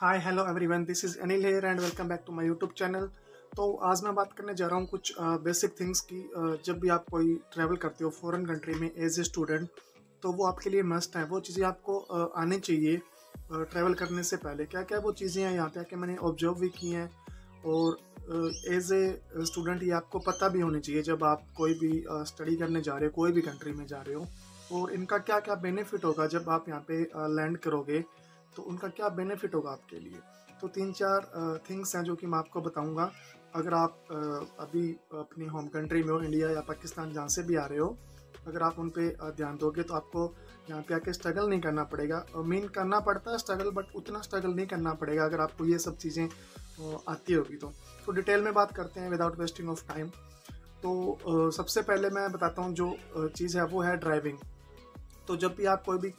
Hi hello everyone, this is Anil here and welcome back to my YouTube channel. तो आज मैं बात करने जा रहा हूँ कुछ बेसिक थिंग्स की। जब भी आप कोई ट्रैवल करते हो फॉरेन कंट्री में एज ए स्टूडेंट, तो वो आपके लिए मस्ट है। वो चीज़ें आपको आनी चाहिए ट्रैवल करने से पहले। क्या क्या वो चीज़ें हैं यहाँ पे आके मैंने ऑब्जर्व भी की हैं, और एज ए स्टूडेंट ये आपको पता भी होनी चाहिए जब आप कोई भी स्टडी करने जा रहे हो, कोई भी कंट्री में जा रहे हो, और इनका क्या क्या बेनिफिट होगा जब आप यहाँ पे लैंड करोगे, तो उनका क्या बेनिफिट होगा आपके लिए। तो तीन चार थिंग्स हैं जो कि मैं आपको बताऊंगा। अगर आप अभी अपनी होम कंट्री में हो, इंडिया या पाकिस्तान, जहाँ से भी आ रहे हो, अगर आप उन पे ध्यान दोगे तो आपको यहाँ पे आके स्ट्रगल नहीं करना पड़ेगा। मीन करना पड़ता है स्ट्रगल, बट उतना स्ट्रगल नहीं करना पड़ेगा अगर आपको ये सब चीज़ें आती होगी तो डिटेल में बात करते हैं विदाउट वेस्टिंग ऑफ टाइम। तो सबसे पहले मैं बताता हूँ जो चीज़ है वो है ड्राइविंग। तो जब भी आप कोई भी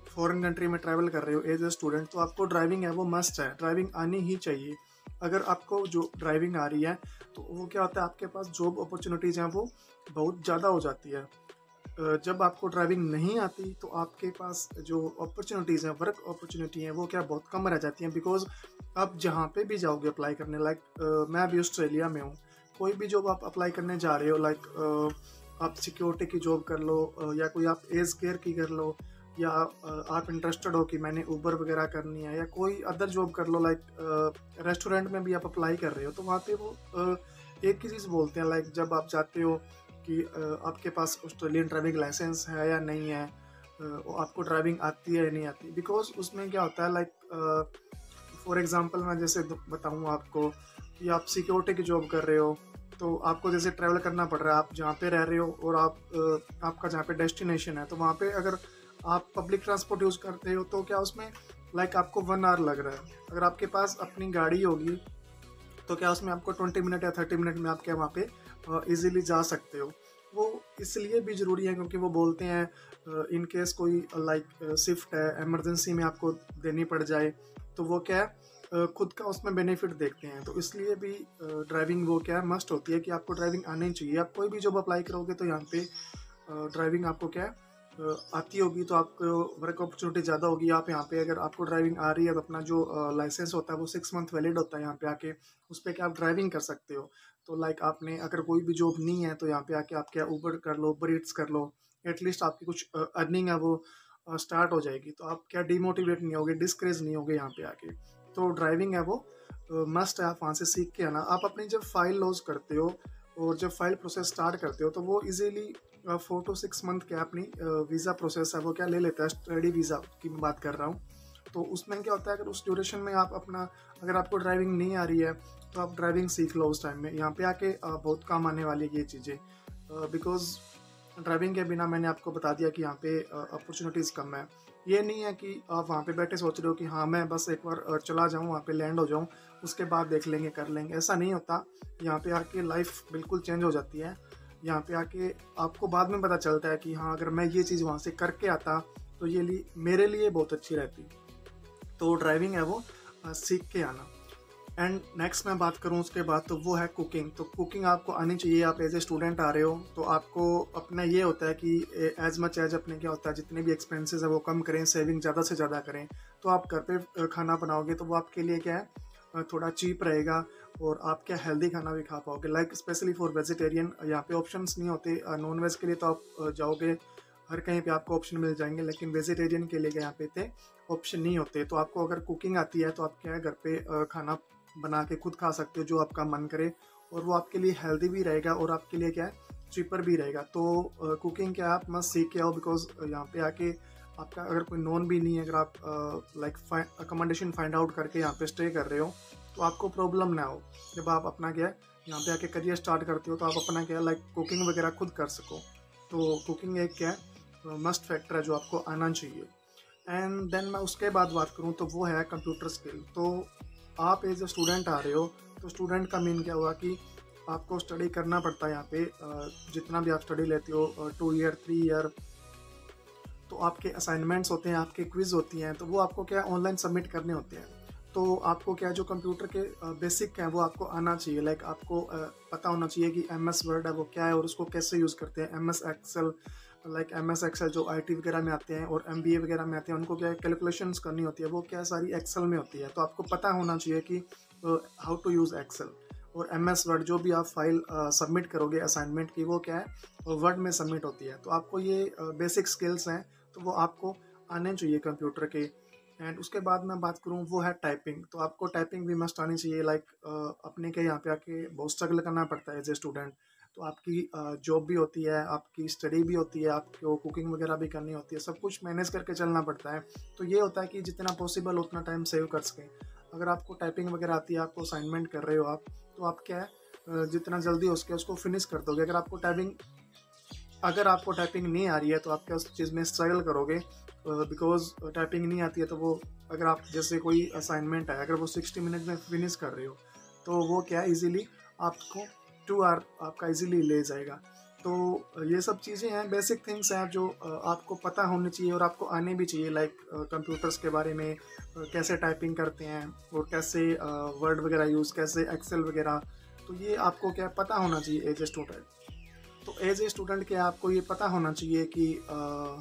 फॉरेन कंट्री में ट्रैवल कर रहे हो एज ए स्टूडेंट, तो आपको ड्राइविंग है वो मस्ट है, ड्राइविंग आनी ही चाहिए। अगर आपको जो ड्राइविंग आ रही है तो वो क्या होता है, आपके पास जॉब अपॉर्चुनिटीज़ हैं वो बहुत ज़्यादा हो जाती है। जब आपको ड्राइविंग नहीं आती तो आपके पास जो अपॉर्चुनिटीज़ हैं, वर्क अपॉर्चुनिटी हैं, वो क्या बहुत कम रह जाती हैं। बिकॉज आप जहाँ पे भी जाओगे अप्लाई करने, लाइक मैं अभी ऑस्ट्रेलिया में हूँ, कोई भी जॉब आप अप्लाई करने जा रहे हो, लाइक आप सिक्योरिटी की जॉब कर लो, या कोई आप एज केयर की कर लो, या आप इंटरेस्टेड हो कि मैंने ऊबर वगैरह करनी है, या कोई अदर जॉब कर लो, लाइक रेस्टोरेंट में भी आप अप्लाई कर रहे हो, तो वहाँ पे वो एक ही चीज़ बोलते हैं, लाइक जब आप जाते हो कि आपके पास ऑस्ट्रेलियन ड्राइविंग लाइसेंस है या नहीं है, आपको ड्राइविंग आती है या नहीं आती। बिकॉज उसमें क्या होता है, लाइक फॉर एग्जांपल मैं जैसे बताऊँ आपको कि आप सिक्योरिटी की जॉब कर रहे हो, तो आपको जैसे ट्रैवल करना पड़ रहा है, आप जहाँ पे रह रहे हो और आपका जहाँ पे डेस्टिनेशन है, तो वहाँ पे अगर आप पब्लिक ट्रांसपोर्ट यूज़ करते हो तो क्या उसमें लाइक आपको 1 आवर लग रहा है। अगर आपके पास अपनी गाड़ी होगी तो क्या उसमें आपको 20 मिनट या 30 मिनट में आप क्या वहाँ पे इजीली जा सकते हो। वो इसलिए भी ज़रूरी है क्योंकि वो बोलते हैं इन केस कोई लाइक शिफ्ट है, इमरजेंसी में आपको देनी पड़ जाए, तो वो क्या है खुद का उसमें बेनिफिट देखते हैं। तो इसलिए भी ड्राइविंग वो क्या है मस्ट होती है कि आपको ड्राइविंग आनी चाहिए। आप कोई भी जॉब अप्लाई करोगे तो यहाँ पे ड्राइविंग आपको क्या है आती होगी, तो आपको वर्क अपॉर्चुनिटी ज़्यादा होगी। आप यहाँ पे अगर आपको ड्राइविंग आ रही है तो अपना जो लाइसेंस होता है वो 6 मंथ वैलिड होता है यहाँ पे आके, उस पर क्या आप ड्राइविंग कर सकते हो। तो लाइक आपने अगर कोई भी जॉब नहीं है तो यहाँ पे आके आप क्या ऊबर कर लो, उबर ईट्स कर लो, एटलीस्ट आपकी कुछ अर्निंग है वो स्टार्ट हो जाएगी। तो आप क्या डिमोटिवेट नहीं होगे, डिस्करेज नहीं होगे यहाँ पे आके। तो ड्राइविंग है वो मस्ट है, आप वहाँ से सीख के आना। आप अपनी जब फाइल लॉन्च करते हो और जब फाइल प्रोसेस स्टार्ट करते हो तो वो इजीली 4 to 6 मंथ क्या अपनी वीज़ा प्रोसेस है वो क्या ले लेता है। स्टडी वीज़ा की मैं बात कर रहा हूँ। तो उसमें क्या होता है, अगर उस ड्यूरेशन में आप अपना, अगर आपको ड्राइविंग नहीं आ रही है तो आप ड्राइविंग सीख लो उस टाइम में। यहाँ पे आके बहुत काम आने वाली है ये चीज़ें, बिकॉज ड्राइविंग के बिना मैंने आपको बता दिया कि यहाँ पे अपॉर्चुनिटीज़ कम है। ये नहीं है कि आप वहाँ पे बैठे सोच रहे हो कि हाँ मैं बस एक बार चला जाऊँ वहाँ पे लैंड हो जाऊँ, उसके बाद देख लेंगे कर लेंगे, ऐसा नहीं होता। यहाँ पे आके लाइफ बिल्कुल चेंज हो जाती है। यहाँ पे आके आपको बाद में पता चलता है कि हाँ अगर मैं ये चीज़ वहाँ से करके आता तो ये मेरे लिए बहुत अच्छी रहती। तो ड्राइविंग है वो सीख के आना। एंड नेक्स्ट मैं बात करूँ उसके बाद, तो वो है कुकिंग। तो कुकिंग आपको आनी चाहिए। आप एज ए स्टूडेंट आ रहे हो तो आपको अपना ये होता है कि एज मच एज अपने क्या होता है, जितने भी एक्सपेंसेस है वो कम करें, सेविंग ज़्यादा से ज़्यादा करें। तो आप घर पे खाना बनाओगे तो वो आपके लिए क्या है थोड़ा चीप रहेगा, और आप क्या हेल्दी खाना भी खा पाओगे। लाइक स्पेशली फॉर वेजिटेरियन यहाँ पे ऑप्शंस नहीं होते। नॉन वेज के लिए तो आप जाओगे हर कहीं पे आपको ऑप्शन मिल जाएंगे, लेकिन वेजिटेरियन के लिए यहाँ पे थे ऑप्शन नहीं होते। तो आपको अगर कुकिंग आती है तो आप क्या है घर पे खाना बना के खुद खा सकते हो जो आपका मन करे, और वो आपके लिए हेल्दी भी रहेगा और आपके लिए क्या है चीपर भी रहेगा। तो कुकिंग क्या आप मस्त सीख के आओ, बिकॉज यहाँ पे आके आपका अगर कोई नॉन भी नहीं है, अगर आप लाइक अकोमोडेशन फाइंड आउट करके यहाँ पे स्टे कर रहे हो तो आपको प्रॉब्लम ना हो। जब आप अपना क्या है यहाँ पे आके करियर स्टार्ट करते हो तो आप अपना क्या है लाइक कुकिंग वगैरह खुद कर सको। तो कुकिंग एक क्या है मस्ट फैक्टर है जो आपको आना चाहिए। एंड देन मैं उसके बाद बात करूँ तो वो है कंप्यूटर स्किल। तो आप एज ए स्टूडेंट आ रहे हो तो स्टूडेंट का मीन क्या हुआ कि आपको स्टडी करना पड़ता है यहाँ पे। जितना भी आप स्टडी लेते हो 2 ईयर 3 ईयर, तो आपके असाइनमेंट्स होते हैं, आपके क्विज होती हैं, तो वो आपको क्या ऑनलाइन सबमिट करने होते हैं। तो आपको क्या जो कंप्यूटर के बेसिक हैं वो आपको आना चाहिए। लाइक आपको पता होना चाहिए कि MS वर्ड है वो क्या है और उसको कैसे यूज़ करते हैं, MS Excel, like MS Excel जो IT वगैरह में आते हैं और MBA वगैरह में आते हैं, उनको क्या है कैलकुलेशंस करनी होती है, वो क्या सारी एक्सेल में होती है। तो आपको पता होना चाहिए कि हाउ टू यूज़ एक्सेल। और MS वर्ड जो भी आप फाइल सबमिट करोगे असाइनमेंट की, वो क्या है वर्ड में सबमिट होती है। तो आपको ये बेसिक स्किल्स हैं, तो वो आपको आने चाहिए कंप्यूटर के। एंड उसके बाद मैं बात करूँ वो है टाइपिंग। तो आपको टाइपिंग भी मस्ट आनी चाहिए। लाइक अपने के यहाँ पे आके बहुत स्ट्रगल करना पड़ता है एज ए स्टूडेंट। तो आपकी जॉब भी होती है, आपकी स्टडी भी होती है, आपको कुकिंग वगैरह भी करनी होती है, सब कुछ मैनेज करके चलना पड़ता है। तो ये होता है कि जितना पॉसिबल उतना टाइम सेव कर सकें। अगर आपको टाइपिंग वगैरह आती है, आपको असाइनमेंट कर रहे हो आप, तो आप क्या है जितना जल्दी हो सके उसको फिनिश कर दोगे। अगर आपको टाइपिंग नहीं आ रही है तो आप क्या उस चीज़ में स्ट्रगल करोगे, बिकॉज टाइपिंग नहीं आती है। तो वो अगर आप जैसे कोई असाइनमेंट है, अगर वो 60 मिनट में फिनिश कर रहे हो, तो वो क्या इजीली आपको 2 आवर आपका इजीली ले जाएगा। तो ये सब चीज़ें हैं, बेसिक थिंग्स हैं जो आपको पता होनी चाहिए और आपको आने भी चाहिए। लाइक कंप्यूटर्स के बारे में, कैसे टाइपिंग करते हैं और कैसे वर्ड वगैरह यूज़, कैसे एक्सेल वगैरह। तो ये आपको क्या पता होना चाहिए एज ए स्टूडेंट। तो एज ए स्टूडेंट के आपको ये पता होना चाहिए कि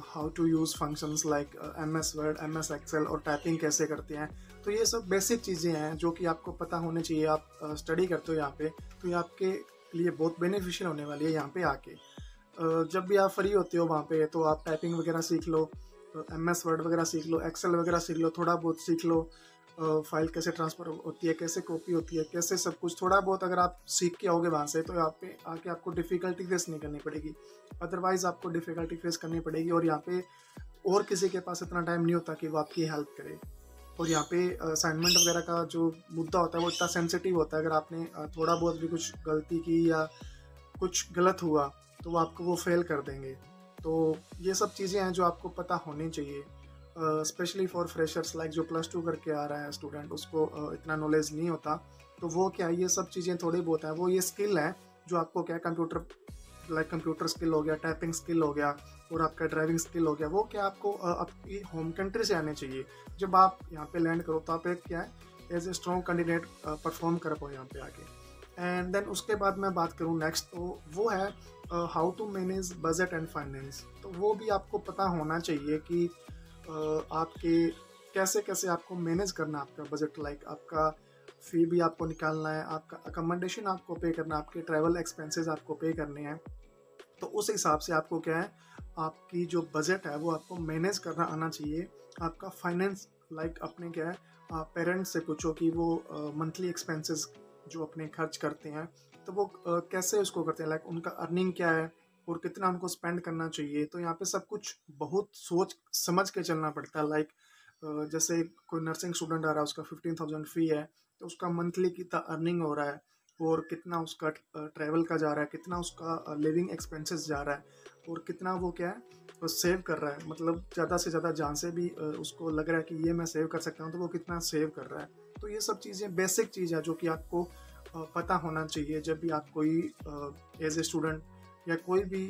how to use functions like MS Word, MS Excel और टाइपिंग कैसे करते हैं। तो ये सब बेसिक चीज़ें हैं जो कि आपको पता होनी चाहिए। आप स्टडी करते हो यहाँ पे, तो ये आपके लिए बहुत बेनिफिशियल होने वाली है यहाँ पे आके। जब भी आप फ्री होते हो वहाँ पे, तो आप टाइपिंग वगैरह सीख लो, MS वर्ड वगैरह सीख लो, एक्सेल वगैरह सीख लो, थोड़ा बहुत सीख लो। फाइल कैसे ट्रांसफ़र होती है, कैसे कॉपी होती है, कैसे सब कुछ थोड़ा बहुत अगर आप सीख के आओगे वहाँ से, तो यहाँ पे आके आपको डिफ़िकल्टी फेस नहीं करनी पड़ेगी। अदरवाइज़ आपको डिफ़िकल्टी फेस करनी पड़ेगी, और यहाँ पे और किसी के पास इतना टाइम नहीं होता कि वो आपकी हेल्प करे। और यहाँ पे असाइनमेंट वगैरह का जो मुद्दा होता है वो इतना सेंसिटिव होता है। अगर आपने थोड़ा बहुत भी कुछ गलती की या कुछ गलत हुआ, तो वो आपको वो फेल कर देंगे। तो ये सब चीज़ें हैं जो आपको पता होनी चाहिए, स्पेशली फॉर फ्रेशर्स लाइक जो +2 करके आ रहा है स्टूडेंट, उसको इतना नॉलेज नहीं होता। तो वो क्या है, ये सब चीज़ें थोड़ी बहुत हैं, वो ये स्किल है जो आपको क्या है कंप्यूटर स्किल हो गया, टाइपिंग स्किल हो गया और आपका ड्राइविंग स्किल हो गया, वो क्या आपको आपकी होम कंट्री से आने चाहिए। जब आप यहाँ पे लैंड करो तो आप एक क्या है as a strong candidate perform कर पाओ यहाँ पे आके। एंड देन उसके बाद मैं बात करूँ नेक्स्ट, तो वो है how to manage budget and finance. तो वो भी आपको पता होना चाहिए कि आपके कैसे कैसे आपको मैनेज करना है आपका बजट। लाइक आपका फ़ी भी आपको निकालना है, आपका अकोमोडेशन आपको पे करना है, आपके ट्रैवल एक्सपेंसेस आपको पे करने हैं। तो उस हिसाब से आपको क्या है, आपकी जो बजट है वो आपको मैनेज करना आना चाहिए। आपका फाइनेंस लाइक अपने क्या है, पेरेंट्स से पूछो कि वो मंथली एक्सपेंसेस जो अपने खर्च करते हैं, तो वो कैसे उसको करते हैं, लाइक उनका अर्निंग क्या है और कितना उनको स्पेंड करना चाहिए। तो यहाँ पे सब कुछ बहुत सोच समझ के चलना पड़ता है। लाइक जैसे कोई नर्सिंग स्टूडेंट आ रहा है, उसका 15,000 फ़ी है, तो उसका मंथली कितना अर्निंग हो रहा है और कितना उसका ट्रैवल का जा रहा है, कितना उसका लिविंग एक्सपेंसेस जा रहा है और कितना वो क्या है वो सेव कर रहा है। मतलब ज़्यादा से ज़्यादा जहाँ से भी उसको लग रहा है कि ये मैं सेव कर सकता हूँ, तो वो कितना सेव कर रहा है। तो ये सब चीज़ें बेसिक चीज़ है जो कि आपको पता होना चाहिए जब भी आप कोई एज ए स्टूडेंट या कोई भी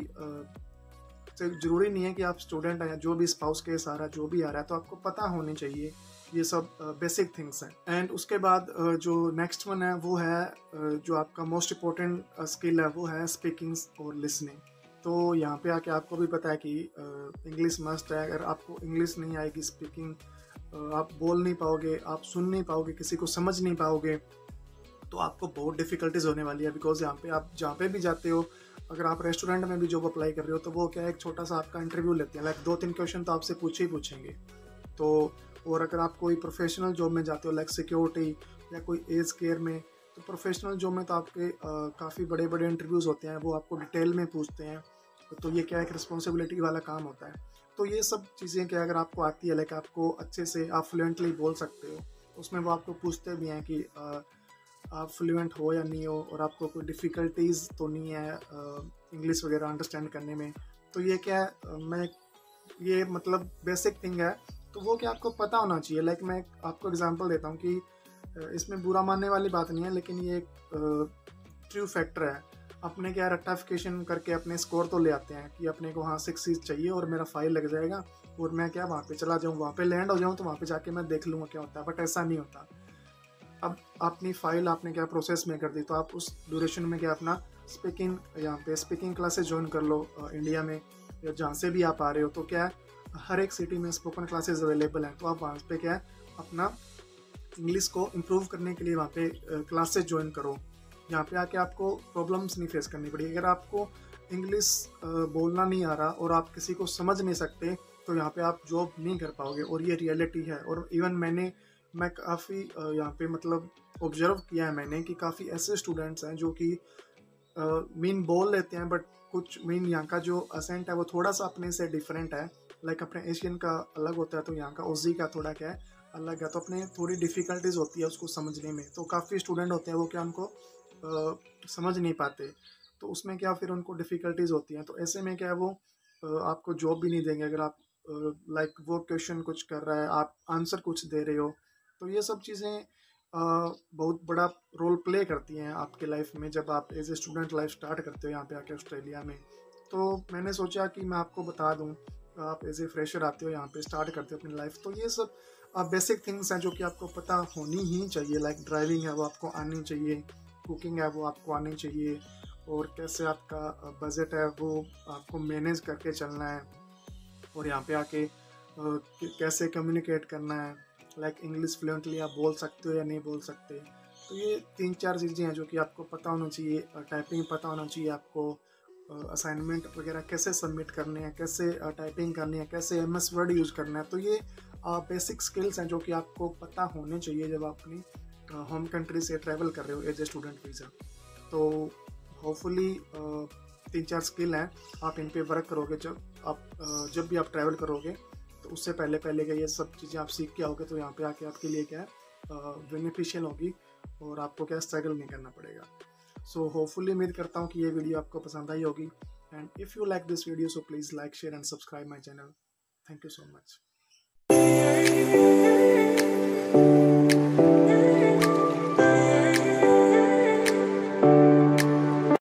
ज़रूरी नहीं है कि आप स्टूडेंट हैं, जो भी स्पाउस केस आ रहा है, जो भी आ रहा है, तो आपको पता होनी चाहिए। ये सब बेसिक थिंग्स हैं। एंड उसके बाद जो नेक्स्ट वन है वो है जो आपका मोस्ट इम्पोर्टेंट स्किल है, वो है स्पीकिंग और लिसनिंग। तो यहाँ पे आके आपको भी पता है कि इंग्लिश मस्ट है। अगर आपको इंग्लिश नहीं आएगी, स्पीकिंग आप बोल नहीं पाओगे, आप सुन नहीं पाओगे, किसी को समझ नहीं पाओगे, तो आपको बहुत डिफ़िकल्टीज होने वाली है। बिकॉज यहाँ पे आप जहाँ पे भी जाते हो, अगर आप रेस्टोरेंट में भी जॉब अप्लाई कर रहे हो, तो वो क्या है एक छोटा सा आपका इंटरव्यू लेते हैं। लाइक 2-3 क्वेश्चन तो आपसे पूछे ही पूछेंगे। तो और अगर आप कोई प्रोफेशनल जॉब में जाते हो लाइक सिक्योरिटी या कोई एज केयर में, तो प्रोफेशनल जॉब में तो आपके काफ़ी बड़े बड़े इंटरव्यूज़ होते हैं, वो आपको डिटेल में पूछते हैं। तो ये क्या एक रिस्पॉन्सिबिलिटी वाला काम होता है। तो ये सब चीज़ें क्या अगर आपको आती है, लाइक आपको अच्छे से आप फ्लुएंटली बोल सकते हो, उसमें वो आपको पूछते भी हैं कि आप फ्लुएंट हो या नहीं हो, और आपको कोई डिफ़िकल्टीज तो नहीं है इंग्लिश वगैरह अंडरस्टैंड करने में। तो ये क्या है मैं ये मतलब बेसिक थिंग है। तो वो क्या आपको पता होना चाहिए। लाइक मैं आपको एग्जांपल देता हूँ कि इसमें बुरा मानने वाली बात नहीं है, लेकिन ये एक ट्रू फैक्टर है। अपने क्या रेक्टिफिकेशन करके अपने स्कोर तो ले आते हैं कि अपने को हाँ 6 चाहिए और मेरा 5 लग जाएगा और मैं क्या वहाँ पे चला जाऊँ, वहाँ पे लैंड हो जाऊँ, तो वहाँ पे जाके मैं देख लूँगा क्या होता है। बट ऐसा नहीं होता। अब अपनी फ़ाइल आपने क्या प्रोसेस में कर दी, तो आप उस ड्यूरेशन में क्या अपना स्पीकिंग यहाँ पे स्पीकिंग क्लासेस ज्वाइन कर लो इंडिया में, या जहाँ से भी आप आ रहे हो, तो क्या है हर एक सिटी में स्पोकन क्लासेस अवेलेबल हैं। तो आप वहाँ पे क्या है अपना इंग्लिश को इम्प्रूव करने के लिए वहाँ पे क्लासेस ज्वाइन करो। यहाँ पे आके आपको प्रॉब्लम्स नहीं फेस करनी पड़ेगी। अगर आपको इंग्लिश बोलना नहीं आ रहा और आप किसी को समझ नहीं सकते, तो यहाँ पे आप जॉब नहीं कर पाओगे, और ये रियलिटी है। और इवन मैं काफ़ी यहाँ पे मतलब ऑब्जर्व किया है मैंने कि काफ़ी ऐसे स्टूडेंट्स हैं जो कि मीन बोल लेते हैं, बट कुछ मीन यहाँ का जो असेंट है वो थोड़ा सा अपने से डिफरेंट है। लाइक अपने एशियन का अलग होता है, तो यहाँ का ओजी का थोड़ा क्या है अलग है, तो अपने थोड़ी डिफ़िकल्टीज होती है उसको समझने में। तो काफ़ी स्टूडेंट होते हैं वो क्या उनको समझ नहीं पाते, तो उसमें क्या फिर उनको डिफ़िकल्टीज होती हैं। तो ऐसे में क्या है वो आपको जॉब भी नहीं देंगे अगर आप लाइक वो क्वेश्चन कुछ कर रहा है, आप आंसर कुछ दे रहे हो। तो ये सब चीज़ें बहुत बड़ा रोल प्ले करती हैं आपके लाइफ में जब आप as a student life start करते हो यहाँ पे आके ऑस्ट्रेलिया में। तो मैंने सोचा कि मैं आपको बता दूँ, आप एज ए फ्रेशर आते हो यहाँ पे स्टार्ट करते हो अपनी लाइफ, तो ये सब बेसिक थिंग्स हैं जो कि आपको पता होनी ही चाहिए। लाइक ड्राइविंग है वो आपको आनी चाहिए, कुकिंग है वो आपको आनी चाहिए, और कैसे आपका बजट है वो आपको मैनेज करके चलना है, और यहाँ पे आके कैसे कम्युनिकेट करना है, लाइक इंग्लिश फ्लुएंटली आप बोल सकते हो या नहीं बोल सकते। तो ये 3-4 चीज़ें हैं जो कि आपको पता होना चाहिए। टाइपिंग पता होना चाहिए आपको, असाइनमेंट वगैरह कैसे सबमिट करने हैं, कैसे टाइपिंग करनी है, कैसे एमएस वर्ड यूज़ करना है। तो ये बेसिक स्किल्स हैं जो कि आपको पता होने चाहिए जब आप अपनी होम कंट्री से ट्रैवल कर रहे हो एज ए स्टूडेंट वीज़ा। तो होपफुली 3-4 स्किल हैं, आप इन पे वर्क करोगे जब भी आप ट्रैवल करोगे, तो उससे पहले का ये सब चीज़ें आप सीख के आओगे, तो यहाँ पे आके आपके लिए क्या है बेनिफिशियल होगी, और आपको क्या स्ट्रगल नहीं करना पड़ेगा। सो होपफुली उम्मीद करता हूँ कि ये वीडियो आपको पसंद आई होगी, and if you like this video so please like share and subscribe my channel. Thank you so much.